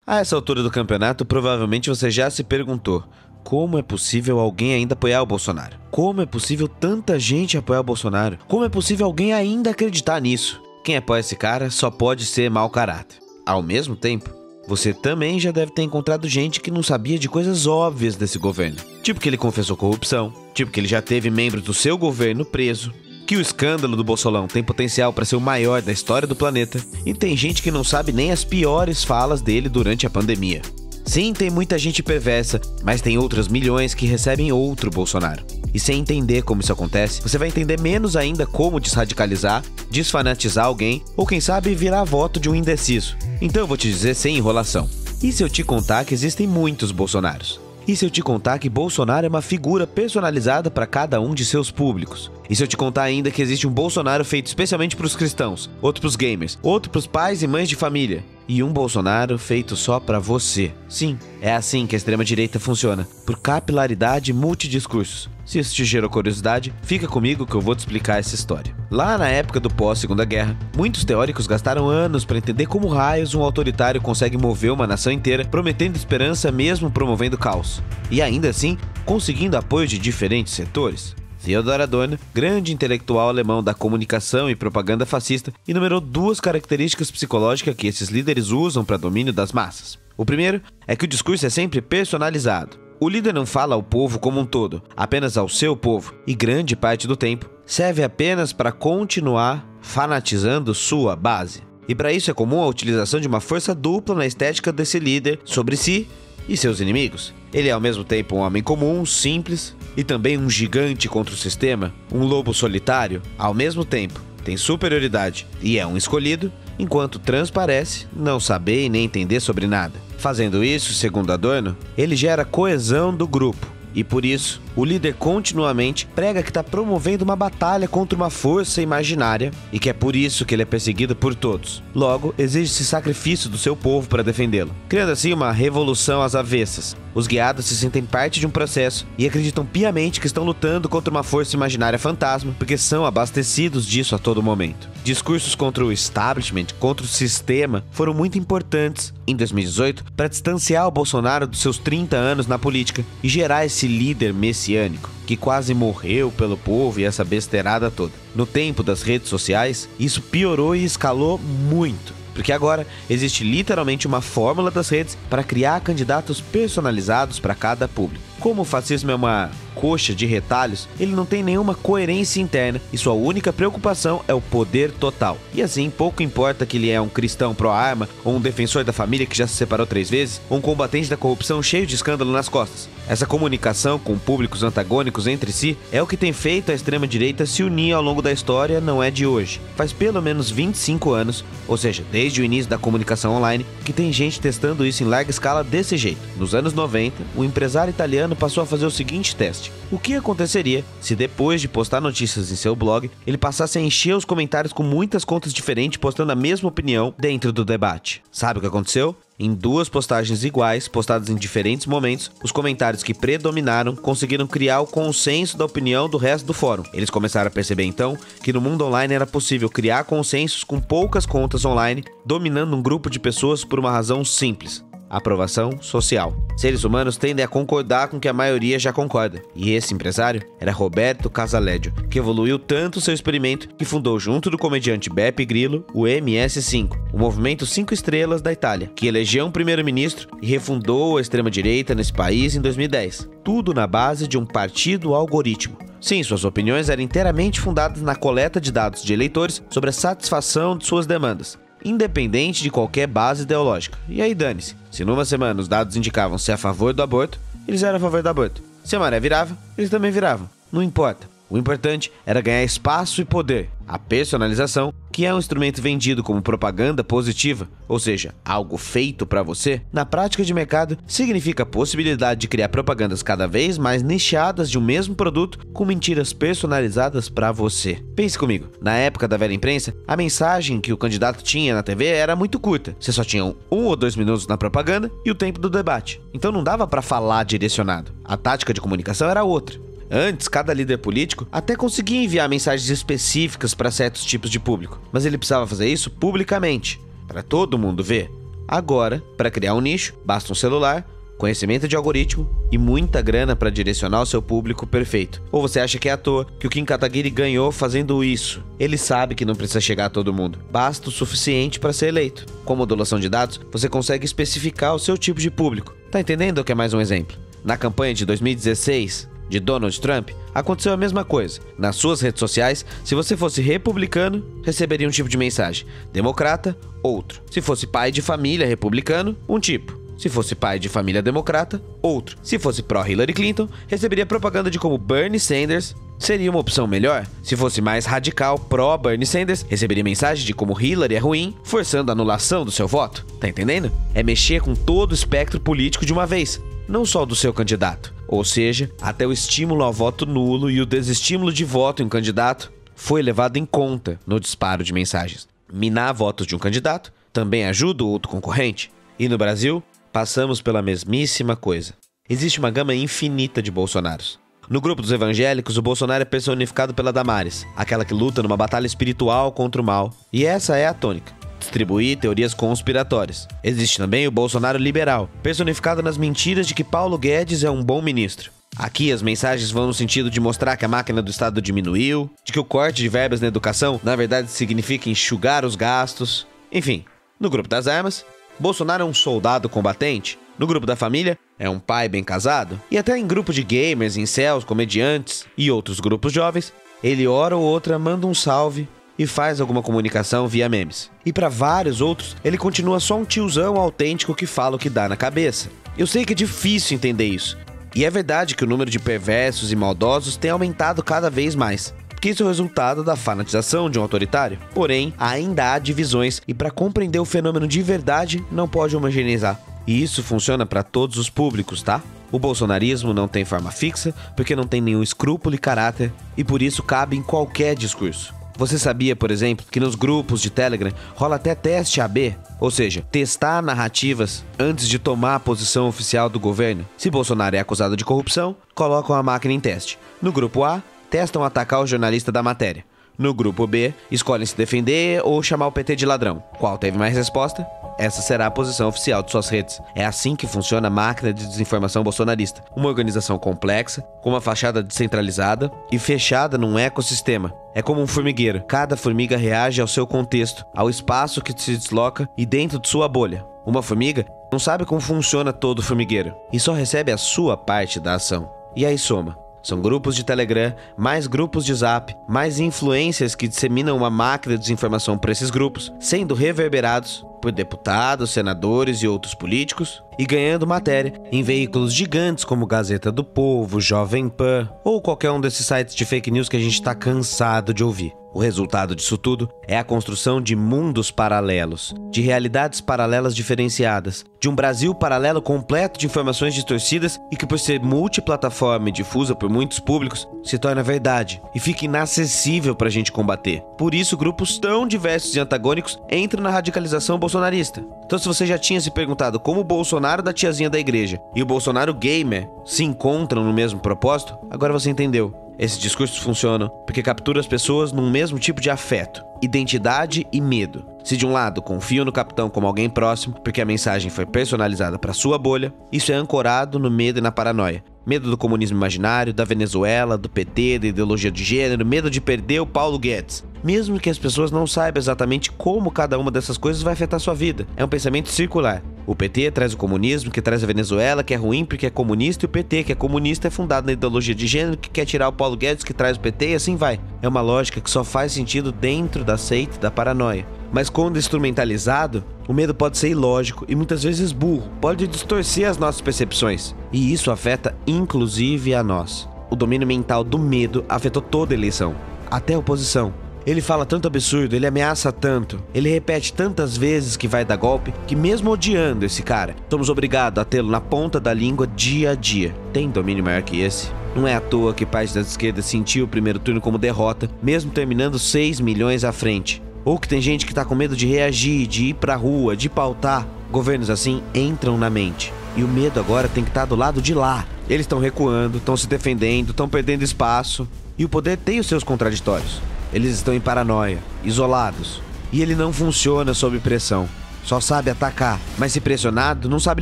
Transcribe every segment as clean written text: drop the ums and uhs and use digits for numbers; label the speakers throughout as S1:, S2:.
S1: A essa altura do campeonato, provavelmente você já se perguntou: como é possível alguém ainda apoiar o Bolsonaro? Como é possível tanta gente apoiar o Bolsonaro? Como é possível alguém ainda acreditar nisso? Quem apoia esse cara só pode ser mau caráter. Ao mesmo tempo, você também já deve ter encontrado gente que não sabia de coisas óbvias desse governo. Tipo que ele confessou corrupção, tipo que ele já teve membros do seu governo preso, que o escândalo do Bolsolão tem potencial para ser o maior da história do planeta, e tem gente que não sabe nem as piores falas dele durante a pandemia. Sim, tem muita gente perversa, mas tem outras milhões que recebem outro Bolsonaro. E sem entender como isso acontece, você vai entender menos ainda como desradicalizar, desfanatizar alguém, ou quem sabe virar voto de um indeciso. Então eu vou te dizer sem enrolação. E se eu te contar que existem muitos Bolsonaros? E se eu te contar que Bolsonaro é uma figura personalizada para cada um de seus públicos? E se eu te contar ainda que existe um Bolsonaro feito especialmente para os cristãos, outro para os gamers, outro para os pais e mães de família, e um Bolsonaro feito só para você? Sim, é assim que a extrema-direita funciona, por capilaridade e multidiscursos. Se isso te gerou curiosidade, fica comigo que eu vou te explicar essa história. Lá na época do pós-Segunda Guerra, muitos teóricos gastaram anos para entender como raios um autoritário consegue mover uma nação inteira, prometendo esperança mesmo promovendo caos. E ainda assim, conseguindo apoio de diferentes setores. Theodor Adorno, grande intelectual alemão da comunicação e propaganda fascista, enumerou duas características psicológicas que esses líderes usam para domínio das massas. O primeiro é que o discurso é sempre personalizado. O líder não fala ao povo como um todo, apenas ao seu povo, e grande parte do tempo serve apenas para continuar fanatizando sua base. E para isso é comum a utilização de uma força dupla na estética desse líder sobre si e seus inimigos. Ele é ao mesmo tempo um homem comum, simples, e também um gigante contra o sistema, um lobo solitário, ao mesmo tempo tem superioridade e é um escolhido, enquanto transparece não saber e nem entender sobre nada. Fazendo isso, segundo Adorno, ele gera coesão do grupo. E por isso, o líder continuamente prega que está promovendo uma batalha contra uma força imaginária e que é por isso que ele é perseguido por todos. Logo, exige-se sacrifício do seu povo para defendê-lo, criando assim uma revolução às avessas. Os guiados se sentem parte de um processo e acreditam piamente que estão lutando contra uma força imaginária fantasma porque são abastecidos disso a todo momento. Discursos contra o establishment, contra o sistema, foram muito importantes em 2018 para distanciar o Bolsonaro dos seus 30 anos na política e gerar esse líder messiânico que quase morreu pelo povo e essa besteirada toda. No tempo das redes sociais, isso piorou e escalou muito. Porque agora existe literalmente uma fórmula das redes para criar candidatos personalizados para cada público. Como o fascismo é uma coxa de retalhos, ele não tem nenhuma coerência interna e sua única preocupação é o poder total. E assim, pouco importa que ele é um cristão pró-arma, ou um defensor da família que já se separou 3 vezes, ou um combatente da corrupção cheio de escândalo nas costas. Essa comunicação com públicos antagônicos entre si é o que tem feito a extrema-direita se unir ao longo da história, não é de hoje. Faz pelo menos 25 anos, ou seja, desde o início da comunicação online, que tem gente testando isso em larga escala desse jeito. Nos anos 90, o empresário italiano passou a fazer o seguinte teste. O que aconteceria se depois de postar notícias em seu blog, ele passasse a encher os comentários com muitas contas diferentes postando a mesma opinião dentro do debate? Sabe o que aconteceu? Em 2 postagens iguais, postadas em diferentes momentos, os comentários que predominaram conseguiram criar o consenso da opinião do resto do fórum. Eles começaram a perceber então que no mundo online era possível criar consensos com poucas contas online, dominando um grupo de pessoas por uma razão simples: aprovação social. Seres humanos tendem a concordar com o que a maioria já concorda. E esse empresário era Roberto Casaleggio, que evoluiu tanto seu experimento que fundou junto do comediante Beppe Grillo o MS5, o movimento 5 estrelas da Itália, que elegeu um primeiro-ministro e refundou a extrema-direita nesse país em 2010. Tudo na base de um partido algoritmo. Sim, suas opiniões eram inteiramente fundadas na coleta de dados de eleitores sobre a satisfação de suas demandas, independente de qualquer base ideológica. E aí dane-se. Se numa semana os dados indicavam ser a favor do aborto, eles eram a favor do aborto. Se a maré virava, eles também viravam. Não importa. O importante era ganhar espaço e poder. A personalização, que é um instrumento vendido como propaganda positiva, ou seja, algo feito para você, na prática de mercado significa a possibilidade de criar propagandas cada vez mais nichadas de um mesmo produto com mentiras personalizadas para você. Pense comigo, na época da velha imprensa, a mensagem que o candidato tinha na TV era muito curta. Você só tinha 1 ou 2 minutos na propaganda e o tempo do debate. Então não dava para falar direcionado. A tática de comunicação era outra. Antes, cada líder político até conseguia enviar mensagens específicas para certos tipos de público, mas ele precisava fazer isso publicamente, para todo mundo ver. Agora, para criar um nicho, basta um celular, conhecimento de algoritmo e muita grana para direcionar o seu público perfeito. Ou você acha que é à toa que o Kim Kataguiri ganhou fazendo isso? Ele sabe que não precisa chegar a todo mundo, basta o suficiente para ser eleito. Com modulação de dados, você consegue especificar o seu tipo de público. Tá entendendo o que é mais um exemplo? Na campanha de 2016 de Donald Trump, aconteceu a mesma coisa. Nas suas redes sociais, se você fosse republicano, receberia um tipo de mensagem. Democrata, outro. Se fosse pai de família republicano, um tipo. Se fosse pai de família democrata, outro. Se fosse pró-Hillary Clinton, receberia propaganda de como Bernie Sanders seria uma opção melhor. Se fosse mais radical, pró-Bernie Sanders, receberia mensagem de como Hillary é ruim, forçando a anulação do seu voto. Tá entendendo? É mexer com todo o espectro político de uma vez, não só do seu candidato. Ou seja, até o estímulo ao voto nulo e o desestímulo de voto em um candidato foi levado em conta no disparo de mensagens. Minar votos de um candidato também ajuda o outro concorrente. E no Brasil, passamos pela mesmíssima coisa. Existe uma gama infinita de Bolsonaros. No grupo dos evangélicos, o Bolsonaro é personificado pela Damares, aquela que luta numa batalha espiritual contra o mal. E essa é a tônica: distribuir teorias conspiratórias. Existe também o Bolsonaro liberal, personificado nas mentiras de que Paulo Guedes é um bom ministro. Aqui as mensagens vão no sentido de mostrar que a máquina do Estado diminuiu, de que o corte de verbas na educação na verdade significa enxugar os gastos. Enfim, no grupo das armas, Bolsonaro é um soldado combatente. No grupo da família, é um pai bem casado. E até em grupo de gamers, incels, comediantes e outros grupos jovens, ele hora ou outra manda um salve e faz alguma comunicação via memes. E para vários outros, ele continua só um tiozão autêntico que fala o que dá na cabeça. Eu sei que é difícil entender isso. E é verdade que o número de perversos e maldosos tem aumentado cada vez mais, porque isso é o resultado da fanatização de um autoritário. Porém, ainda há divisões e para compreender o fenômeno de verdade, não pode homogeneizar. E isso funciona para todos os públicos, tá? O bolsonarismo não tem forma fixa, porque não tem nenhum escrúpulo e caráter, e por isso cabe em qualquer discurso. Você sabia, por exemplo, que nos grupos de Telegram rola até teste AB? Ou seja, testar narrativas antes de tomar a posição oficial do governo? Se Bolsonaro é acusado de corrupção, colocam a máquina em teste. No grupo A, testam atacar o jornalista da matéria. No grupo B, escolhem se defender ou chamar o PT de ladrão. Qual teve mais resposta? Essa será a posição oficial de suas redes. É assim que funciona a máquina de desinformação bolsonarista. Uma organização complexa, com uma fachada descentralizada e fechada num ecossistema. É como um formigueiro. Cada formiga reage ao seu contexto, ao espaço que se desloca e dentro de sua bolha. Uma formiga não sabe como funciona todo o formigueiro e só recebe a sua parte da ação. E aí soma. São grupos de Telegram, mais grupos de Zap, mais influências que disseminam uma máquina de desinformação para esses grupos, sendo reverberados por deputados, senadores e outros políticos, e ganhando matéria em veículos gigantes como Gazeta do Povo, Jovem Pan ou qualquer um desses sites de fake news que a gente está cansado de ouvir. O resultado disso tudo é a construção de mundos paralelos, de realidades paralelas diferenciadas, de um Brasil paralelo completo de informações distorcidas e que, por ser multiplataforma e difusa por muitos públicos, se torna verdade e fica inacessível para a gente combater. Por isso, grupos tão diversos e antagônicos entram na radicalização bolsonarista. Então, se você já tinha se perguntado como o Bolsonaro da tiazinha da igreja e o Bolsonaro gamer se encontram no mesmo propósito, agora você entendeu. Esses discursos funcionam porque capturam as pessoas num mesmo tipo de afeto, identidade e medo. Se de um lado confiam no capitão como alguém próximo, porque a mensagem foi personalizada para sua bolha, isso é ancorado no medo e na paranoia. Medo do comunismo imaginário, da Venezuela, do PT, da ideologia de gênero, medo de perder o Paulo Guedes. Mesmo que as pessoas não saibam exatamente como cada uma dessas coisas vai afetar sua vida. É um pensamento circular. O PT traz o comunismo, que traz a Venezuela, que é ruim porque é comunista, e o PT, que é comunista, é fundado na ideologia de gênero, que quer tirar o Paulo Guedes, que traz o PT, e assim vai. É uma lógica que só faz sentido dentro da seita e da paranoia. Mas quando instrumentalizado, o medo pode ser ilógico e muitas vezes burro, pode distorcer as nossas percepções. E isso afeta inclusive a nós. O domínio mental do medo afetou toda a eleição, até a oposição. Ele fala tanto absurdo, ele ameaça tanto, ele repete tantas vezes que vai dar golpe, que mesmo odiando esse cara, somos obrigados a tê-lo na ponta da língua dia a dia. Tem domínio maior que esse? Não é à toa que parte da esquerda sentiu o primeiro turno como derrota, mesmo terminando 6 milhões à frente. Ou que tem gente que tá com medo de reagir, de ir pra rua, de pautar. Governos assim entram na mente. E o medo agora tem que estar do lado de lá. Eles estão recuando, estão se defendendo, estão perdendo espaço. E o poder tem os seus contraditórios. Eles estão em paranoia, isolados. E ele não funciona sob pressão. só sabe atacar, mas se pressionado não sabe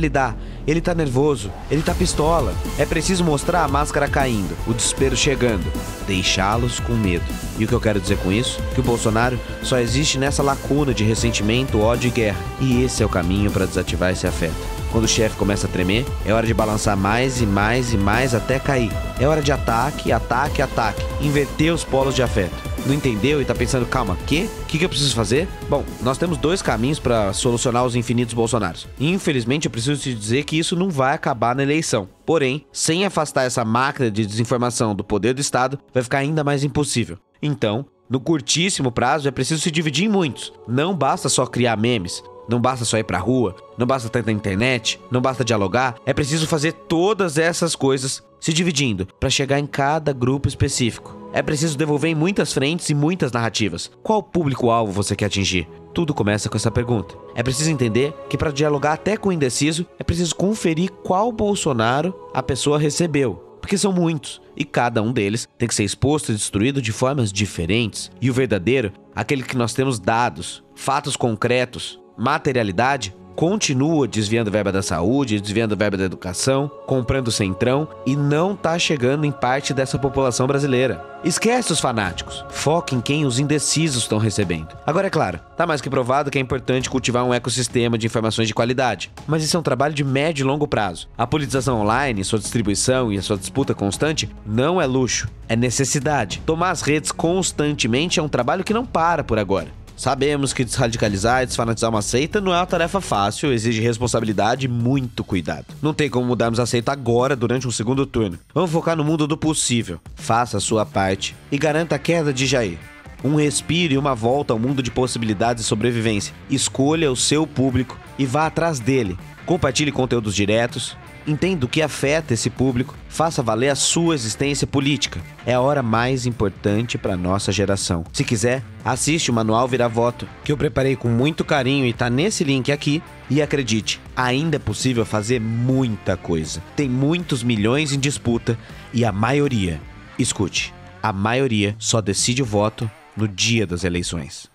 S1: lidar. Ele tá nervoso, ele tá pistola. É preciso mostrar a máscara caindo, o desespero chegando, deixá-los com medo. E o que eu quero dizer com isso? Que o Bolsonaro só existe nessa lacuna de ressentimento, ódio e guerra. E esse é o caminho para desativar esse afeto. Quando o chefe começa a tremer, é hora de balançar mais e mais e mais até cair. É hora de ataque, ataque, ataque. Inverter os polos de afeto. Não entendeu e tá pensando, calma, o que eu preciso fazer? Bom, nós temos 2 caminhos para solucionar os infinitos Bolsonaros. Infelizmente, eu preciso te dizer que isso não vai acabar na eleição. Porém, sem afastar essa máquina de desinformação do poder do Estado, vai ficar ainda mais impossível. Então, no curtíssimo prazo, é preciso se dividir em muitos. Não basta só criar memes. Não basta só ir pra rua, não basta estar na internet, não basta dialogar, é preciso fazer todas essas coisas se dividindo para chegar em cada grupo específico. É preciso devolver em muitas frentes e muitas narrativas. Qual público-alvo você quer atingir? Tudo começa com essa pergunta. É preciso entender que para dialogar até com o indeciso, é preciso conferir qual Bolsonaro a pessoa recebeu. Porque são muitos, e cada um deles tem que ser exposto e destruído de formas diferentes. E o verdadeiro, aquele que nós temos dados, fatos concretos, materialidade, continua desviando verba da saúde, desviando verba da educação, comprando centrão e não tá chegando em parte dessa população brasileira. Esquece os fanáticos, foca em quem os indecisos estão recebendo. Agora é claro, tá mais que provado que é importante cultivar um ecossistema de informações de qualidade, mas isso é um trabalho de médio e longo prazo. A politização online, sua distribuição e a sua disputa constante não é luxo, é necessidade. Tomar as redes constantemente é um trabalho que não para por agora. Sabemos que desradicalizar e desfanatizar uma seita não é uma tarefa fácil, exige responsabilidade e muito cuidado. Não tem como mudarmos a seita agora durante um segundo turno. Vamos focar no mundo do possível. Faça a sua parte e garanta a queda de Jair. Um respiro e uma volta ao mundo de possibilidades e sobrevivência. Escolha o seu público e vá atrás dele. Compartilhe conteúdos diretos. Entenda o que afeta esse público, faça valer a sua existência política. É a hora mais importante para nossa geração. Se quiser, assiste o Manual Vira Voto, que eu preparei com muito carinho e tá nesse link aqui. E acredite, ainda é possível fazer muita coisa. Tem muitos milhões em disputa e a maioria, escute, a maioria só decide o voto no dia das eleições.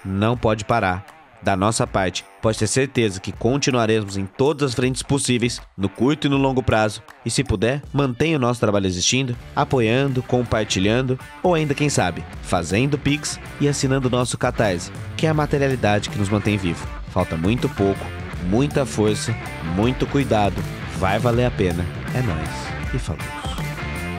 S1: Não pode parar. Da nossa parte, pode ter certeza que continuaremos em todas as frentes possíveis, no curto e no longo prazo. E se puder, mantenha o nosso trabalho existindo, apoiando, compartilhando, ou ainda, quem sabe, fazendo Pix e assinando o nosso Catarse, que é a materialidade que nos mantém vivo. Falta muito pouco, muita força, muito cuidado, vai valer a pena. É nóis e falou.